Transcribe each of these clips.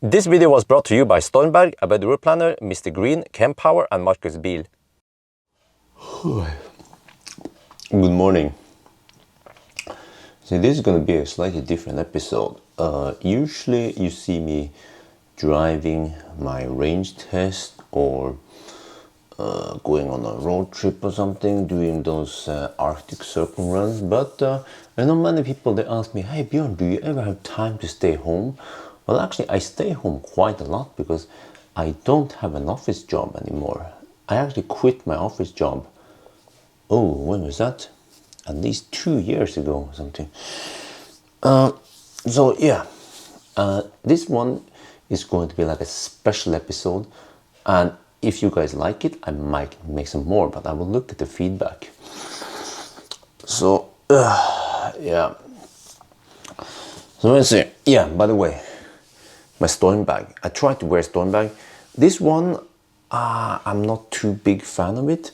This video was brought to you by Stormberg, a better route planner, MisterGreen, Kempower and Marcus Bil. Good morning. So this is going to be a slightly different episode. Usually you see me driving my range test or going on a road trip or something, doing those Arctic Circle runs. But I know many people, they ask me, hey Bjørn, do you ever have time to stay home? Well, actually, I stay home quite a lot because I don't have an office job anymore. I actually quit my office job. Oh, when was that? At least 2 years ago or something. So yeah, this one is going to be like a special episode. And if you guys like it, I might make some more, but I will look at the feedback. So, yeah. So let's see. Yeah, by the way, my storm bag. I tried to wear a storm bag. This one, I'm not too big fan of it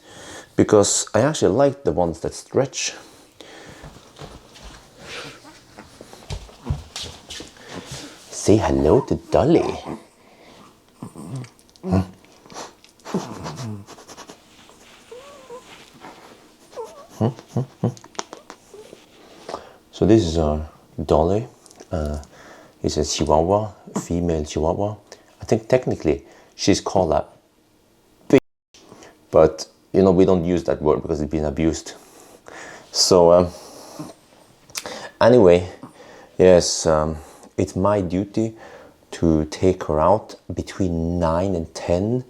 because I actually like the ones that stretch. Say hello to Dolly. So this is our Dolly. It's a Chihuahua, female Chihuahua. I think technically she's called a bitch, but you know we don't use that word because it's been abused. So anyway, yes, it's my duty to take her out between 9 and 10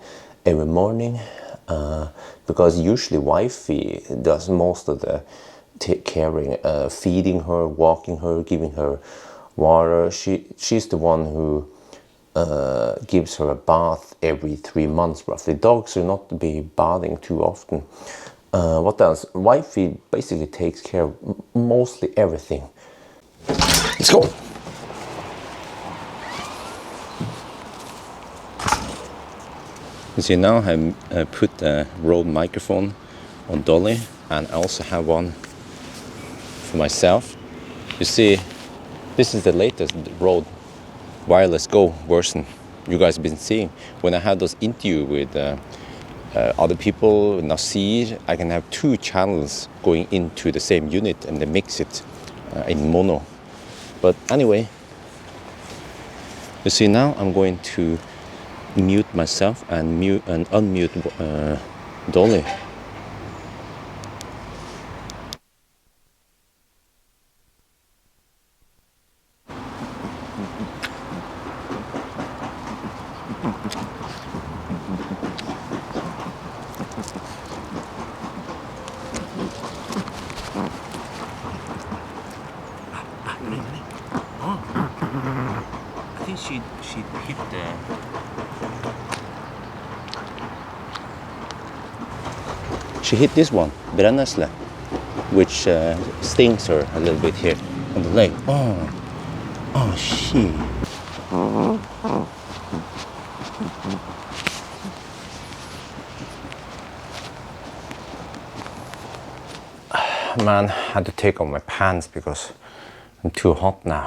every morning because usually wifey does most of the caring, feeding her, walking her, giving her water. She's the one who gives her a bath every 3 months roughly. Dogs should not be bathing too often. What else? Wifey basically takes care of mostly everything. Let's go. You see, now I put a Rode microphone on Dolly, and I also have one for myself. You see, this is the latest Rode Wireless Go version you guys have been seeing. When I had those interviews with other people, Nasir, I can have 2 channels going into the same unit and they mix it in mono. But anyway, you see, now I'm going to mute myself and mute and unmute Dolly. I think she hit the... She hit this one, brennesle, which stings her a little bit here on the leg. Oh, she. Man, I had to take off my pants because I'm too hot now.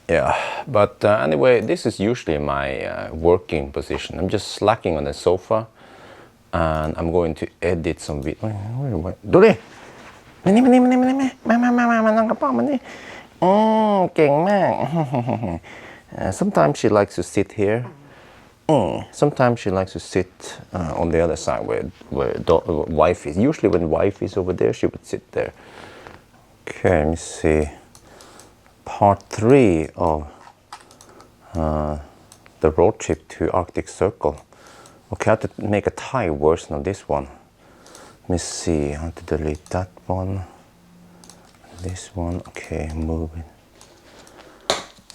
Yeah, but anyway, this is usually my working position. I'm just slacking on the sofa. And I'm going to edit some video. Dolly! Sometimes she likes to sit here. Sometimes she likes to sit on the other side where wife is. Usually when wife is over there, she would sit there. Okay, let me see. Part 3 of the road trip to Arctic Circle. Okay, I have to make a Thai version of this one. Let me see, I have to delete that one. This one, okay, move it.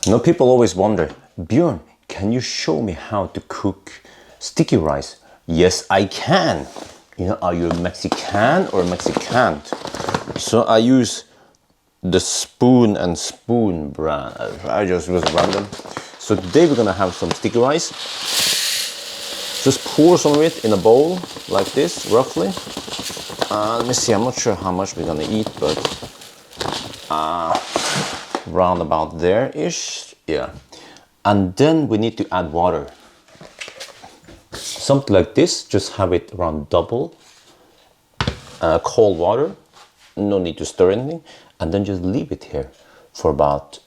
You know, people always wonder, Bjørn, can you show me how to cook sticky rice? Yes, I can. You know, are you a Mexican or a Mexican? So I use the Spoon and Spoon brand. I just was random. So today we're gonna have some sticky rice. Just pour some of it in a bowl like this, roughly. Let me see, I'm not sure how much we're gonna eat, but round about there-ish, yeah. And then we need to add water. Something like this, just have it around double. Cold water, no need to stir anything. And then just leave it here for about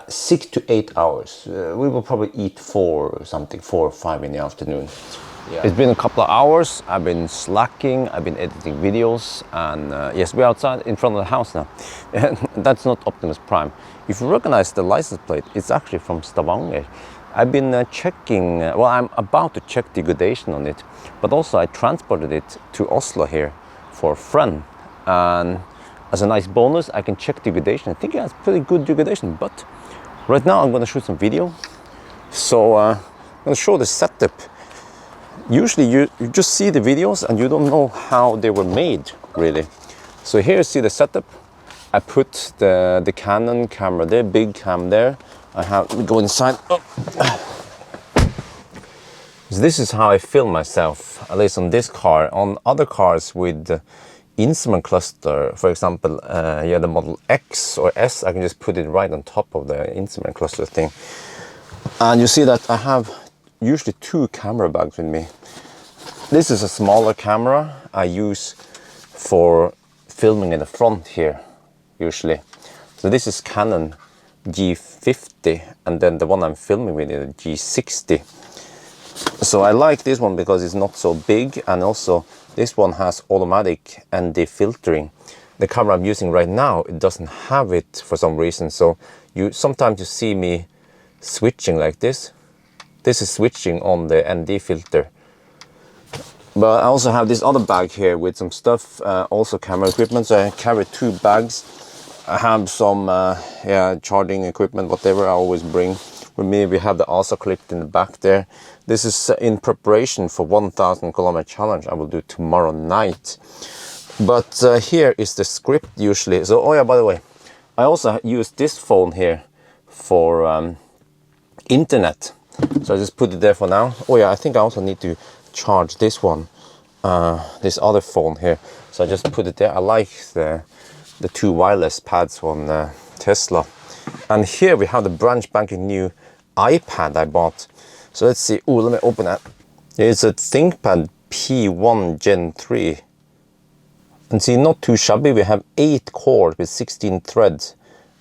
6 to 8 hours. We will probably eat 4 or 5 in the afternoon. Yeah. It's been a couple of hours. I've been slacking, I've been editing videos, and yes, we're outside in front of the house now. And that's not Optimus Prime. If you recognize the license plate, it's actually from Stavanger. I've been checking, well, I'm about to check degradation on it, but also I transported it to Oslo here for a friend. And as a nice bonus, I can check degradation. I think it has pretty good degradation, but right now I'm going to shoot some video. So I'm going to show the setup. Usually you just see the videos and you don't know how they were made, really. So here you see the setup. I put the Canon camera there, big cam there. We go inside. Oh. So this is how I film myself, at least on this car. On other cars with instrument cluster, for example, the Model X or S, I can just put it right on top of the instrument cluster thing. And you see that I have usually 2 camera bags with me. This is a smaller camera I use for filming in the front here, usually. So this is Canon G50, and then the one I'm filming with is a G60. So I like this one because it's not so big, and also this one has automatic ND filtering. The camera I'm using right now, it doesn't have it for some reason. So sometimes you see me switching like this. This is switching on the ND filter. But I also have this other bag here with some stuff, also camera equipment. So I carry 2 bags. I have some charging equipment, whatever I always bring with me. We have the ASA clipped in the back there. This is in preparation for 1,000 kilometer challenge I will do tomorrow night. But here is the script usually. So, oh yeah, by the way, I also use this phone here for internet. So I just put it there for now. Oh yeah, I think I also need to charge this one, this other phone here. So I just put it there. I like the 2 wireless pads on Tesla. And here we have the brand spanking new iPad I bought. So let's see. Oh, let me open that. It's a ThinkPad P1 Gen 3. And see, not too shabby. We have 8 cores with 16 threads.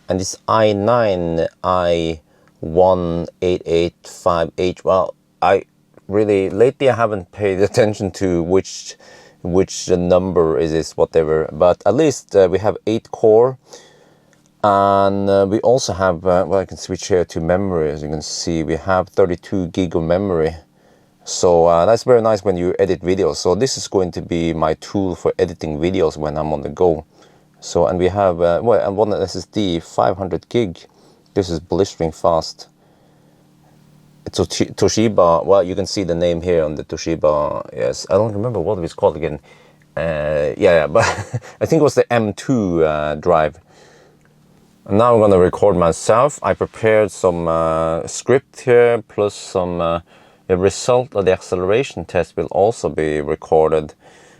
And it's i9 i18858H. Well, lately I haven't paid attention to which number is this, whatever. But at least we have 8 core. And we also have, well, I can switch here to memory. As you can see, we have 32 gig of memory. So that's very nice when you edit videos. So this is going to be my tool for editing videos when I'm on the go. So, and we have, well, and one SSD, 500 gig. This is blistering fast. It's Toshiba. Well, you can see the name here on the Toshiba. Yes, I don't remember what it was called again. Yeah, but I think it was the M2 drive. And now I'm going to record myself. I prepared some script here, plus some the result of the acceleration test will also be recorded.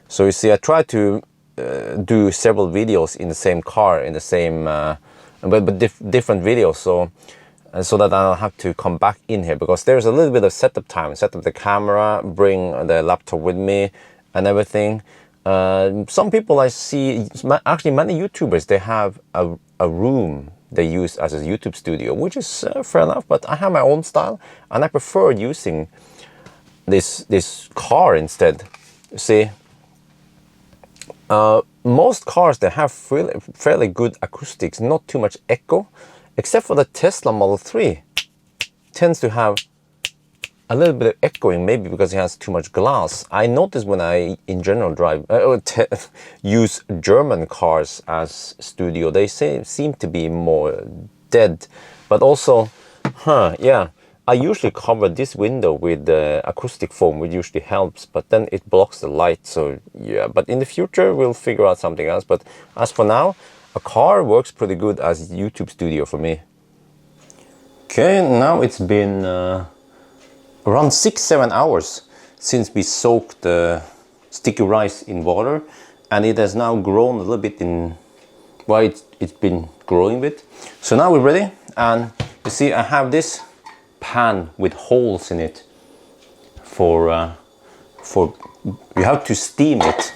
So you see, I try to do several videos in the same car, in the same, but different videos. So that I don't have to come back in here, because there's a little bit of setup time. Set up the camera, bring the laptop with me and everything. Some people I see, actually many YouTubers, they have a room they use as a YouTube studio, which is fair enough, but I have my own style and I prefer using this car instead. See, most cars, they have fairly good acoustics, not too much echo, except for the Tesla Model 3. Tends to have a little bit of echoing, maybe because it has too much glass. I notice when I, in general, use German cars as studio, they seem to be more dead. But also, yeah, I usually cover this window with acoustic foam, which usually helps, but then it blocks the light. So yeah, but in the future, we'll figure out something else. But as for now, a car works pretty good as a YouTube studio for me. Okay, now it's been around 6-7 hours since we soaked the sticky rice in water, and it has now grown a little bit in, well, it's been growing a bit. So now we're ready, and you see I have this pan with holes in it for you have to steam it.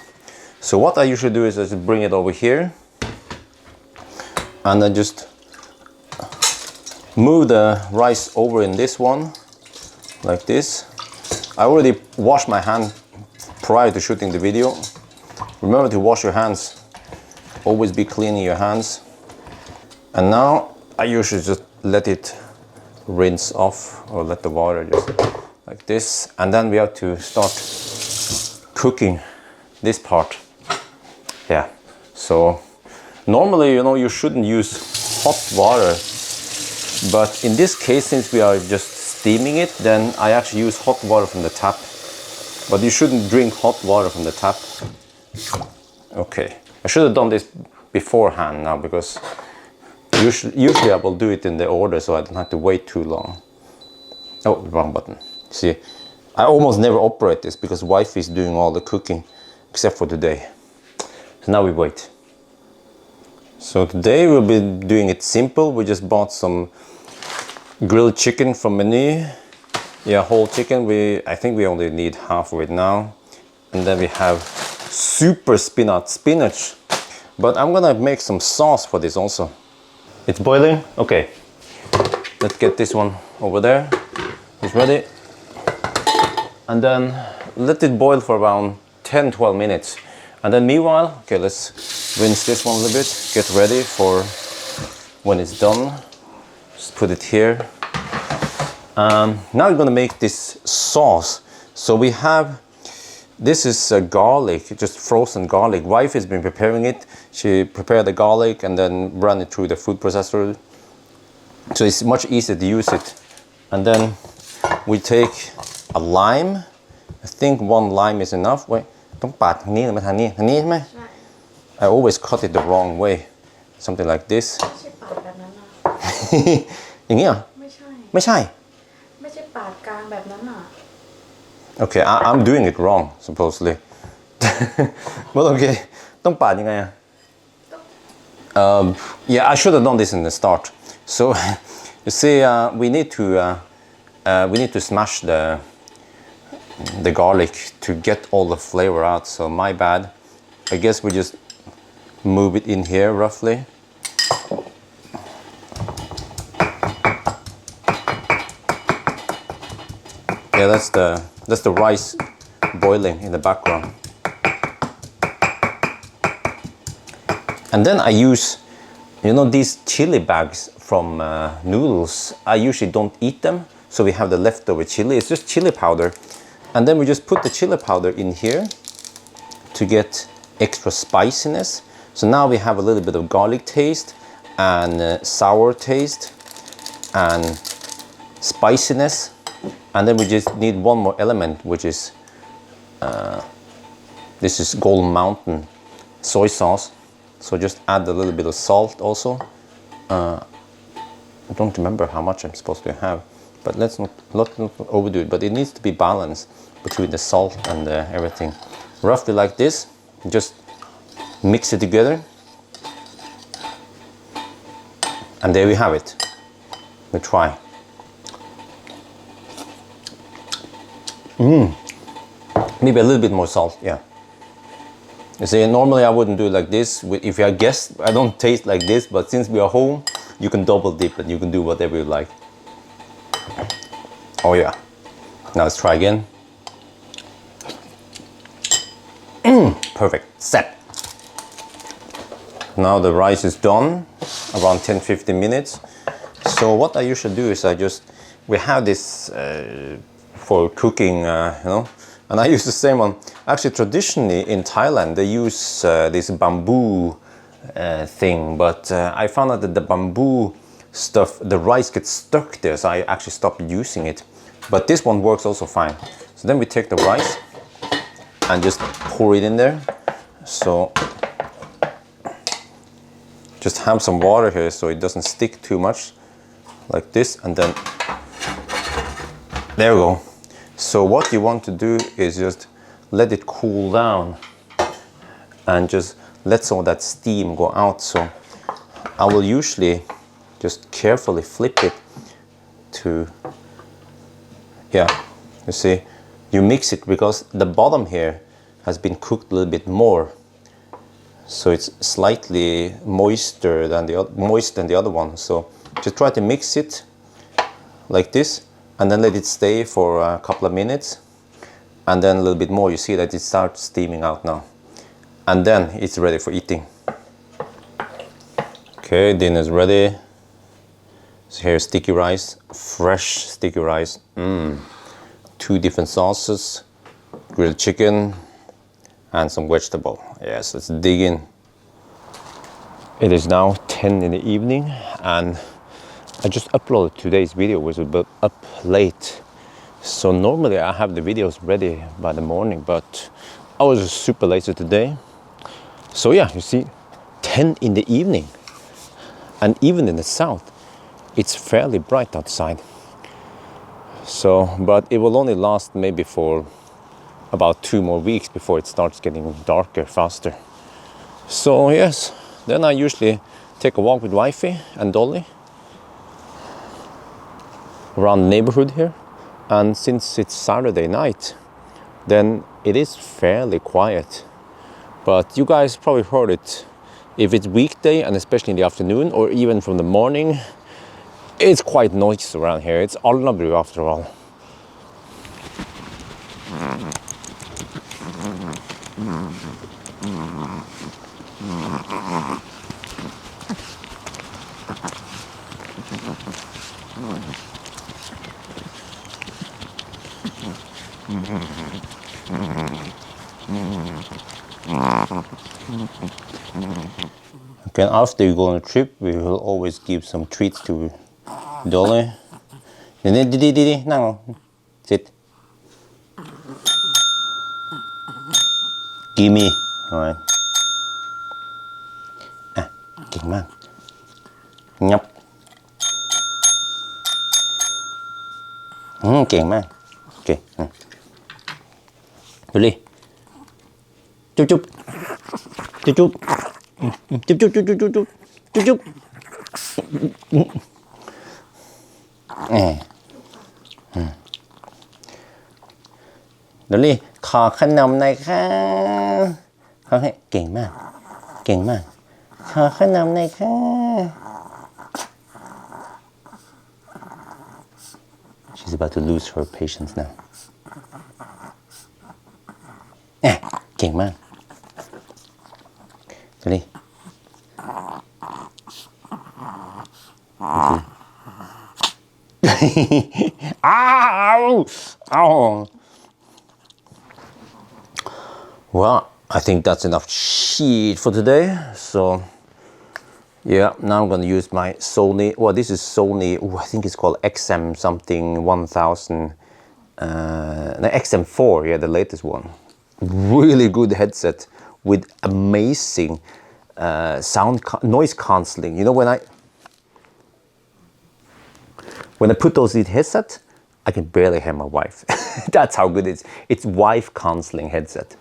So what I usually do is I just bring it over here and I just move the rice over in this one like this. I already washed my hand prior to shooting the video. Remember to wash your hands. Always be cleaning your hands. And now I usually just let it rinse off, or let the water just like this. And then we have to start cooking this part. Yeah, so normally, you know, you shouldn't use hot water, but in this case, since we are just steaming it, then I actually use hot water from the tap. But you shouldn't drink hot water from the tap. Okay, I should have done this beforehand now, because usually I will do it in the order so I don't have to wait too long. Oh, wrong button. See, I almost never operate this because wife is doing all the cooking except for today. So now we wait. So today we'll be doing it simple. We just bought some grilled chicken from Menu. Yeah, whole chicken. I think we only need half of it now. And then we have super spinach. But I'm gonna make some sauce for this also. It's boiling? Okay. Let's get this one over there. It's ready. And then let it boil for around 10-12 minutes. And then meanwhile, okay, let's rinse this one a little bit. Get ready for when it's done. Just put it here. Now we're gonna make this sauce. So we have, this is garlic, just frozen garlic. Wife has been preparing it. She prepared the garlic and then ran it through the food processor. So it's much easier to use it. And then we take a lime. I think one lime is enough. Wait, don't patทางนี้หรือมาทางนี้ใช่ไหม I always cut it the wrong way. Something like this. ไม่ใช่ปาดแบบนั้นนะ อย่างนี้เหรอ ไม่ใช่ ไม่ใช่ ไม่ใช่ปาดกลางแบบนั้นน่ะ Okay, I'm doing it wrong supposedly. But okay, ต้องปาดยังไงอะ Yeah, I should have done this in the start. So you see, we need to smash the garlic to get all the flavor out. So my bad. I guess we just move it in here roughly. Yeah, that's the rice boiling in the background. And then I use, you know, these chili bags from noodles. I usually don't eat them, so we have the leftover chili. It's just chili powder. And then we just put the chili powder in here to get extra spiciness. So now we have a little bit of garlic taste and sour taste and spiciness. And then we just need one more element, which is this is Golden Mountain soy sauce. So just add a little bit of salt also. I don't remember how much I'm supposed to have, but let's not overdo it. But it needs to be balanced between the salt and everything. Roughly like this. Just mix it together. And there we have it. We try. Maybe a little bit more salt, yeah. You see, normally I wouldn't do it like this. If you're a guest, I don't taste like this, but since we are home, you can double dip and you can do whatever you like. Oh yeah. Now let's try again. Perfect, set. Now the rice is done, around 10-15 minutes. So what I usually do is we have this for cooking, you know, and I use the same one. Actually, traditionally in Thailand, they use this bamboo thing, but I found out that the bamboo stuff, the rice gets stuck there, so I actually stopped using it. But this one works also fine. So then we take the rice and just pour it in there. So just have some water here so it doesn't stick too much, like this, and then there we go. So what you want to do is just let it cool down and just let some of that steam go out. So I will usually just carefully flip it to Yeah, you see, you mix it because the bottom here has been cooked a little bit more, so it's slightly moister than the other one. So just try to mix it like this, and then let it stay for a couple of minutes, and then a little bit more. You see that it starts steaming out now, and then it's ready for eating. Okay, dinner's ready. So here's sticky rice, fresh sticky rice. 2 different sauces, grilled chicken, and some vegetable. Yes, let's dig in. It is now 10 in the evening, and I just uploaded today's video, was a bit up late. So normally I have the videos ready by the morning, but I was super lazy today. So yeah, you see, 10 in the evening, and even in the south, it's fairly bright outside. So, but it will only last maybe for about 2 more weeks before it starts getting darker faster. So yes, then I usually take a walk with wifey and Dolly around the neighborhood here. And since it's Saturday night, then it is fairly quiet. But you guys probably heard it. If it's weekday, and especially in the afternoon or even from the morning, it's quite noisy around here. It's Alnabru after all. Okay, after you go on a trip, we will always give some treats to Dolly. No, sit. Gimme. Alright. King man. Nhóc. King man. Okay. Dolly. Chúc chúc. Chúc chúc. Chúc chúc chúc chúc chúc chúc. Chúc chúc. Dolly ขอขนมหน่อยค่ะเขาให้เก่งมากเก่งมากขอขนมหน่อยค่ะ She's about to lose her patience now. เก่งมาก Dolly Ow! Well, I think that's enough shit for today. So, yeah, now I'm gonna use my Sony. Well, this is Sony. Ooh, I think it's called XM something 1000. No, XM4. Yeah, the latest one. Really good headset with amazing noise cancelling. You know, when I put those in headset, I can barely hear my wife. That's how good it is. It's wife cancelling headset.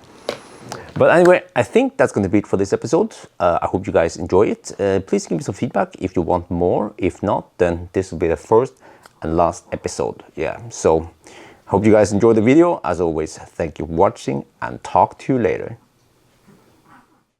But anyway, I think that's going to be it for this episode. I hope you guys enjoy it. Please give me some feedback if you want more. If not, then this will be the first and last episode. Yeah, so hope you guys enjoy the video. As always, thank you for watching and talk to you later.